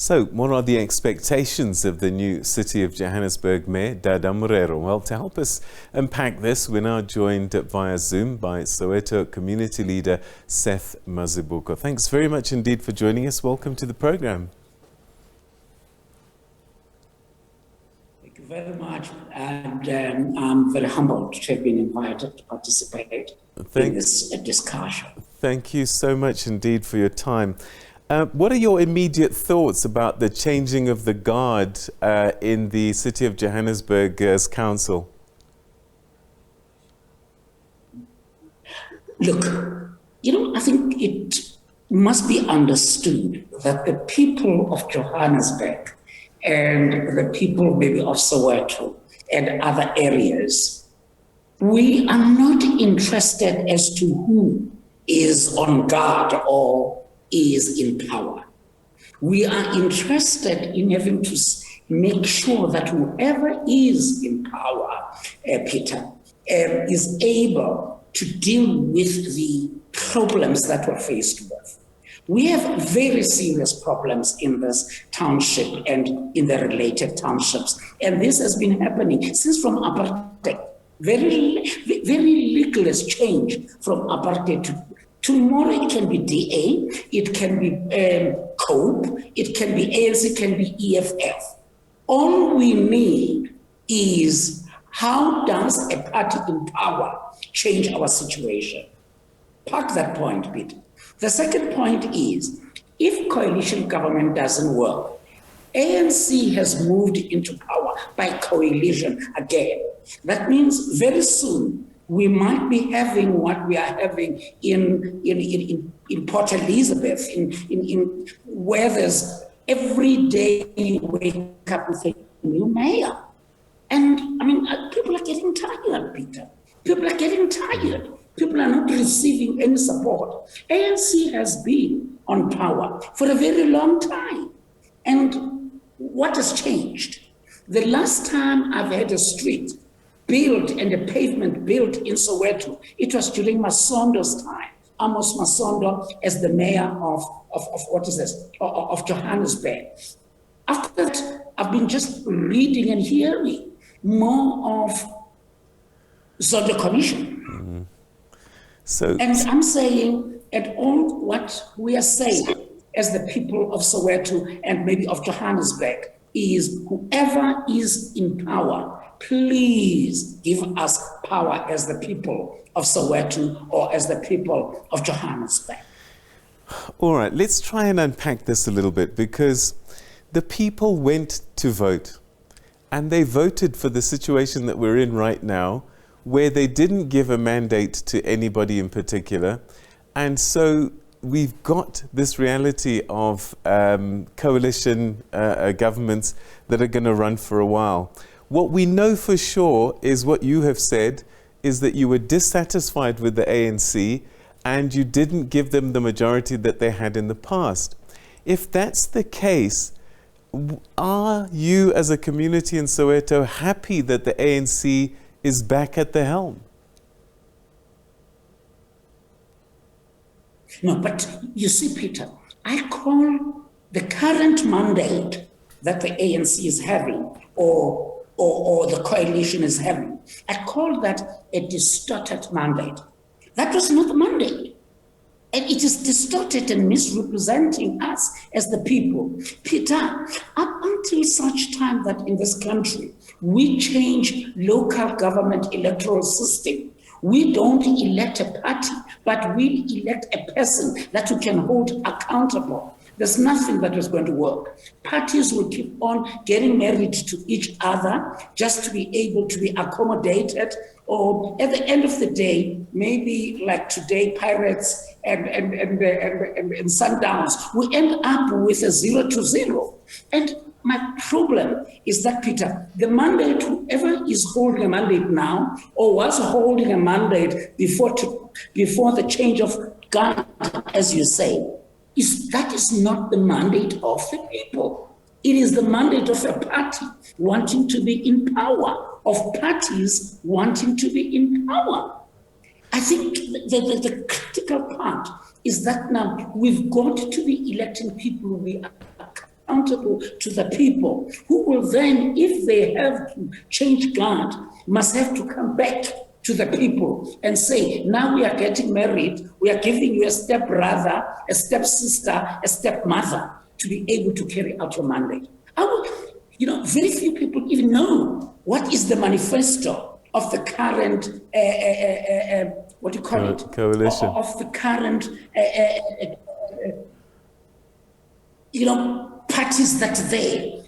So, what are the expectations of the new City of Johannesburg Mayor, Dada Morero? Well, to help us unpack this, we're now joined via Zoom by Soweto community leader Seth Mazibuko. Thanks very much indeed for joining us. Welcome to the program. Thank you very much, and I'm very humbled to have been invited to participate in this discussion. Thank you so much indeed for your time. What are your immediate thoughts about the changing of the guard in the City of Johannesburg as council? Look, I think it must be understood that the people of Johannesburg and the people maybe of Soweto and other areas, we are not interested as to who is on guard or is in power. We are interested in having to make sure that whoever is in power, Peter, is able to deal with the problems that we're faced with. We have very serious problems in this township and in the related townships. And this has been happening since from apartheid. Very little has changed from apartheid to tomorrow. It can be DA, it can be COPE, it can be ANC, it can be EFF. All we need is how does a party in power change our situation? Park that point, Peter. The second point is, if coalition government doesn't work, ANC has moved into power by coalition again. That means very soon we might be having what we are having in Port Elizabeth, in where there's every day you wake up and say, new mayor. And I mean, people are getting tired, Peter. People are getting tired. People are not receiving any support. ANC has been on power for a very long time. And what has changed? The last time I've had a street built and a pavement built in Soweto, it was during Masondo's time. Amos Masondo as the mayor of Johannesburg. After that, I've been just reading and hearing more of Zondo Commission. Mm-hmm. And I'm saying, at all what we are saying as the people of Soweto and maybe of Johannesburg is whoever is in power, please give us power as the people of Soweto or as the people of Johannesburg. All right, let's try and unpack this a little bit, because the people went to vote and they voted for the situation that we're in right now, where they didn't give a mandate to anybody in particular. And so we've got this reality of coalition governments that are going to run for a while. What we know for sure is what you have said, is that you were dissatisfied with the ANC and you didn't give them the majority that they had in the past. If that's the case, are you as a community in Soweto happy that the ANC is back at the helm? No, but you see, Peter, I call the current mandate that the ANC is having or the coalition is having, I call that a distorted mandate. That was not the mandate. And it is distorted and misrepresenting us as the people. Peter, up until such time that in this country, we change local government electoral system, we don't elect a party, but we elect a person that we can hold accountable. There's nothing that is going to work. Parties will keep on getting married to each other just to be able to be accommodated, or at the end of the day, maybe like today, Pirates and Sundowns, we end up with a 0-0. And my problem is that, Peter, the mandate, whoever is holding a mandate now or was holding a mandate before the change of guard, as you say, that is not the mandate of the people. It is the mandate of a party wanting to be in power, of parties wanting to be in power. I think the critical part is that now we've got to be electing people we are accountable to the people, who will then, if they have to change guard, must have to come back to the people and say, now we are getting married, we are giving you a step-brother, a step-sister, a stepmother to be able to carry out your mandate. Very few people even know what is the manifesto of the current, what do you call it? Coalition. Of the current, parties that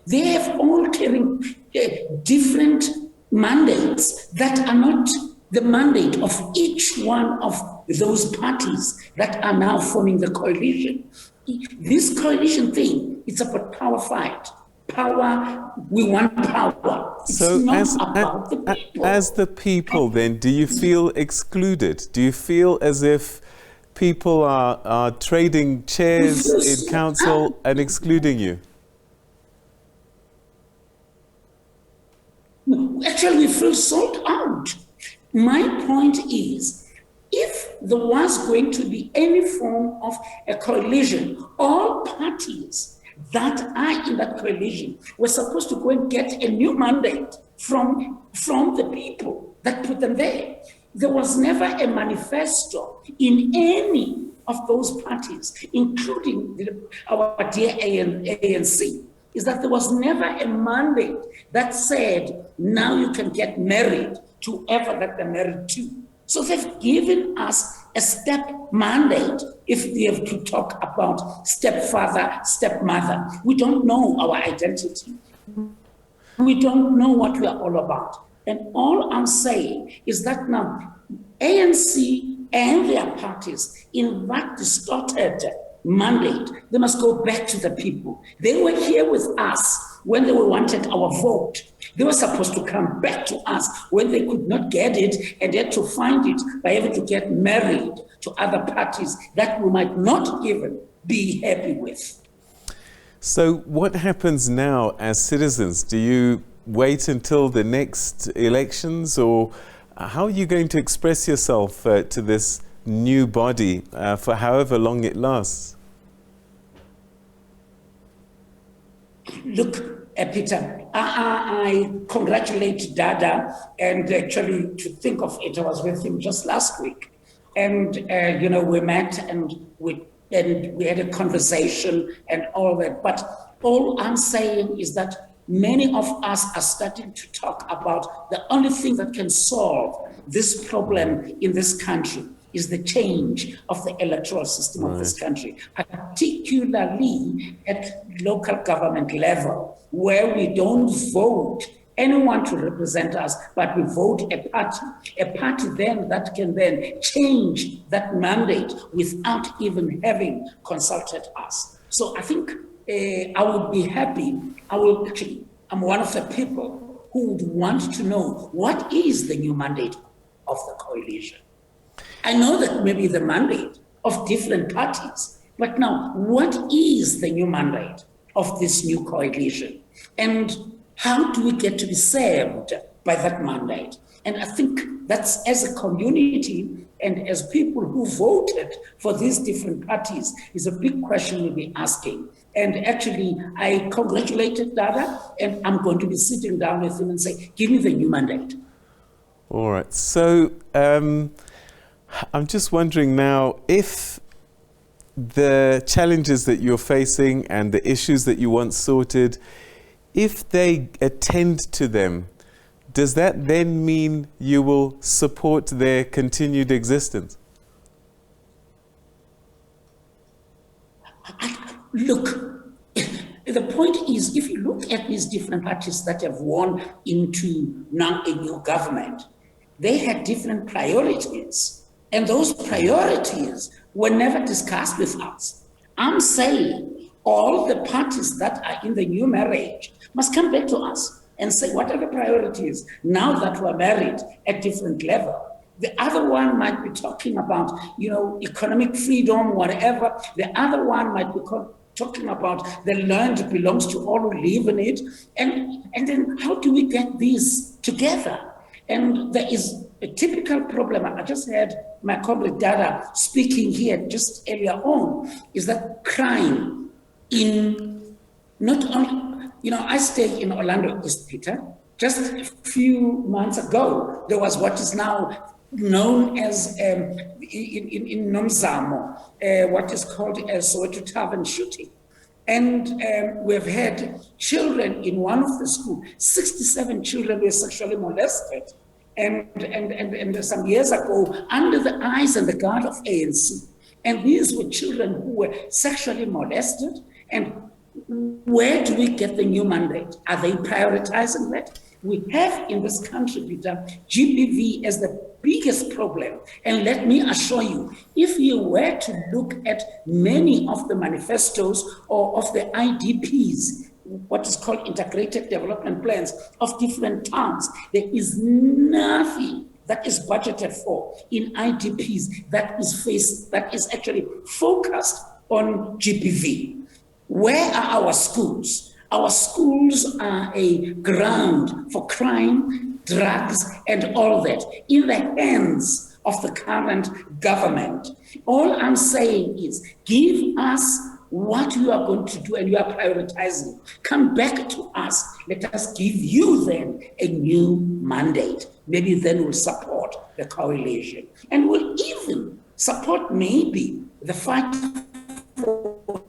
they have all carrying different mandates that are not the mandate of each one of those parties that are now forming the coalition. This coalition thing, it's about power fight. Power, we want power. It's not about the people. As the people, then, do you feel excluded? Do you feel as if people are trading chairs in council and excluding you? No, actually, we feel sold out. My point is, if there was going to be any form of a coalition, all parties that are in that coalition were supposed to go and get a new mandate from the people that put them there. There was never a manifesto in any of those parties, including our dear ANC, is that there was never a mandate that said, now you can get married to whoever that they're married to. So they've given us a step mandate if we have to talk about stepfather, stepmother. We don't know our identity. We don't know what we are all about. And all I'm saying is that now ANC and their parties in that distorted mandate, they must go back to the people. They were here with us when they wanted our vote. They were supposed to come back to us when they could not get it and had to find it by having to get married to other parties that we might not even be happy with. So what happens now as citizens? Do you wait until the next elections, or how are you going to express yourself to this new body for however long it lasts? Look, Peter, I congratulate Dada, and actually to think of it, I was with him just last week, and we met and we had a conversation and all that. But all I'm saying is that many of us are starting to talk about the only thing that can solve this problem in this country is the change of the electoral system of this country, particularly at local government level, where we don't vote anyone to represent us, but we vote a party then that can then change that mandate without even having consulted us. So I think I would be happy. I'm one of the people who would want to know what is the new mandate of the coalition. I know that maybe the mandate of different parties, but now what is the new mandate of this new coalition? And how do we get to be served by that mandate? And I think that's, as a community and as people who voted for these different parties, is a big question we'll be asking. And actually, I congratulated Dada, and I'm going to be sitting down with him and say, give me the new mandate. All right. So I'm just wondering now, if the challenges that you're facing and the issues that you want sorted, if they attend to them, does that then mean you will support their continued existence? Look, the point is, if you look at these different parties that have won into now a new government, they had different priorities. And those priorities were never discussed with us. I'm saying all the parties that are in the new marriage must come back to us and say, what are the priorities now that we're married at different level? The other one might be talking about, economic freedom, whatever. The other one might be talking about the land belongs to all who live in it. And then how do we get these together? And there is a typical problem. I just had my comrade Dada speaking here just earlier on, is that crime in Not only, I stay in Orlando East, Peter. Just a few months ago, there was what is now known as, in Nomzamo, what is called a Soweto Tavern shooting. And we've had children in one of the schools, 67 children were sexually molested. And some years ago, under the eyes and the guard of ANC. And these were children who were sexually molested. And where do we get the new mandate? Are they prioritizing that? We have in this country, Peter, GBV as the biggest problem. And let me assure you, if you were to look at many of the manifestos or of the IDPs, what is called integrated development plans of different towns, there is nothing that is budgeted for in IDPs that is actually focused on GBV. Where are our schools? Our schools are a ground for crime, drugs, and all that in the hands of the current government. All I'm saying is give us what you are going to do and you are prioritizing. Come back to us. Let us give you then a new mandate. Maybe then we'll support the coalition and we'll even support maybe the fight for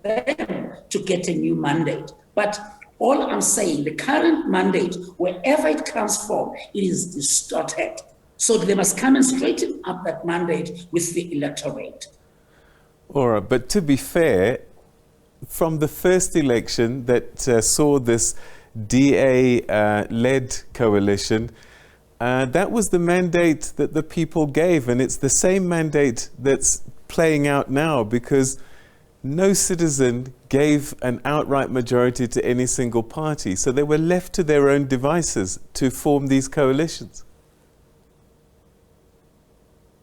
them to get a new mandate. But all I'm saying, the current mandate, wherever it comes from, it is distorted. So they must come and straighten up that mandate with the electorate. All right, but to be fair, from the first election that saw this DA-led coalition, that was the mandate that the people gave, and it's the same mandate that's playing out now because no citizen gave an outright majority to any single party, so they were left to their own devices to form these coalitions.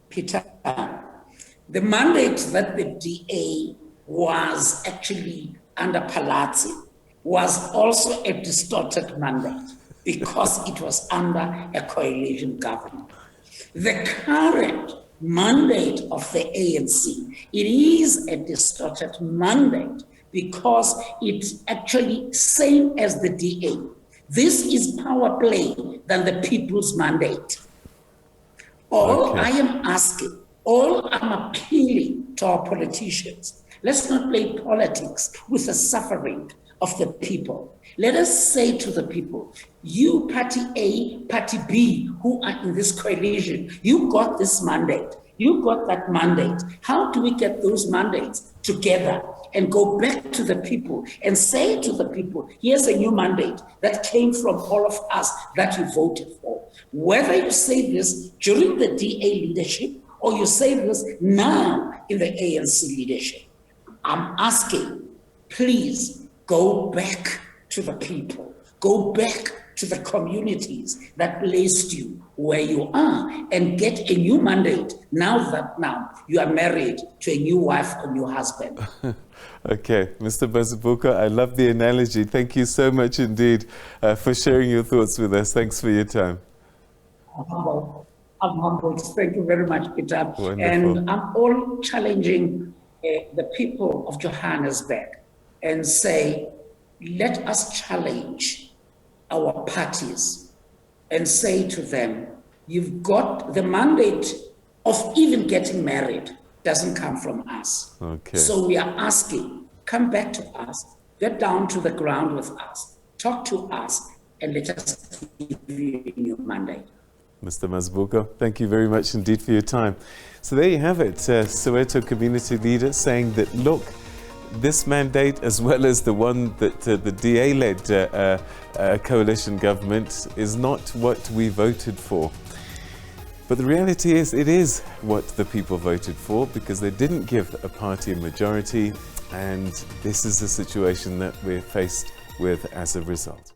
Peter, the mandate that the DA was actually under Palazzi was also a distorted mandate because it was under a coalition government. The current mandate of the ANC, it is a distorted mandate because it's actually same as the DA. This is power play than the people's mandate. All I am asking, all I'm appealing to our politicians, let's not play politics with the suffering of the people. Let us say to the people, you party A, party B, who are in this coalition, you got this mandate, you got that mandate. How do we get those mandates together and go back to the people and say to the people, here's a new mandate that came from all of us that you voted for. Whether you say this during the DA leadership or you say this now in the ANC leadership, I'm asking, please go back to the people, go back to the communities that placed you where you are and get a new mandate now you are married to a new wife or new husband. Okay, Mr. Mazibuko, I love the analogy. Thank you so much indeed for sharing your thoughts with us. Thanks for your time. I'm humbled. Thank you very much, Peter. Wonderful. And I'm all challenging the people of Johannesburg and say, let us challenge our parties and say to them, you've got the mandate of even getting married doesn't come from us. Okay. So we are asking, come back to us, get down to the ground with us, talk to us, and let us give you a new mandate. Mr. Mazibuko, thank you very much indeed for your time. So there you have it, Soweto community leader saying that, look, this mandate, as well as the one that the DA-led coalition government, is not what we voted for. But the reality is, it is what the people voted for because they didn't give a party a majority, and this is the situation that we're faced with as a result.